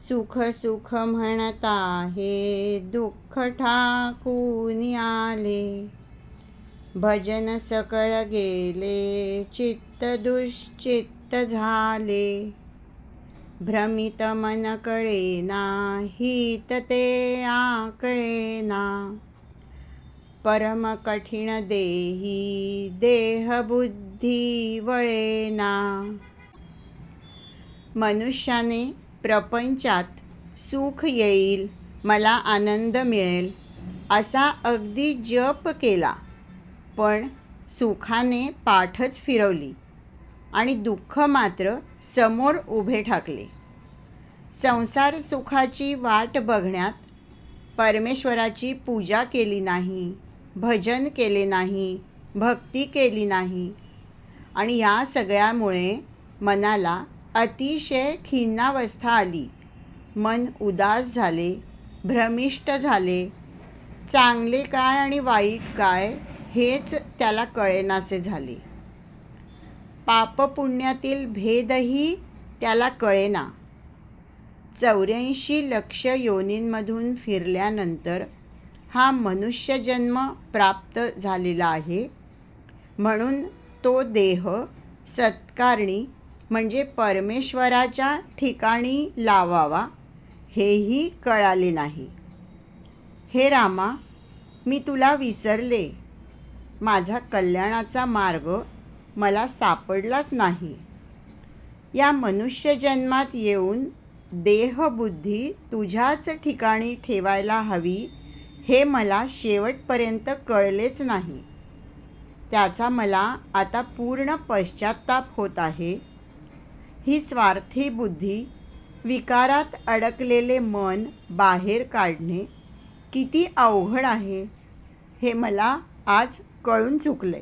सुख सुख म्हणता हे दुःख ठाकून आले। भजन सकळ गेले चित्त दुश्चित्त झाले। भ्रमित मन कळेना हित ते आकळेना। परम कठीण देही देह बुद्धी वळेना। मनुष्याने प्रपंचात सुख येईल, मला आनंद मिळेल असा अगदी जप केला, पण सुखाने पाठच फिरवली आणि दुःख मात्र समोर उभे ठाकले। संसार सुखाची वाट बघण्यात परमेश्वराची पूजा केली नाही, भजन केले नाही, भक्ती केली नाही आणि या सगळ्यामुळे मनाला अतिशय खिन्नावस्था आली। मन उदास झाले, भ्रमिष्ट झाले। चांगले काय आणि वाईट काय हेच त्याला कळेनासे झाले। पापपुण्यातील भेदही त्याला कळेना। 84 लक्ष योनींमधून फिरल्यानंतर हा मनुष्यजन्म प्राप्त झालेला आहे, म्हणून तो देह सत्कारणी म्हणजे परमेश्वराच्या ठिकाणी लावावा हेही कळाले नाही। हे रामा, मी तुला विसरले, माझा कल्याणाचा मार्ग मला सापडलाच नाही। या मनुष्यजन्मात येऊन देहबुद्धी तुझ्याच ठिकाणी ठेवायला हवी हे मला शेवटपर्यंत कळलेच नाही। त्याचा मला आता पूर्ण पश्चात्ताप होत आहे। ही स्वार्थी बुद्धी, विकारात अडकलेले मन बाहेर काढणे किती अवघड आहे हे मला आज कळून चुकले।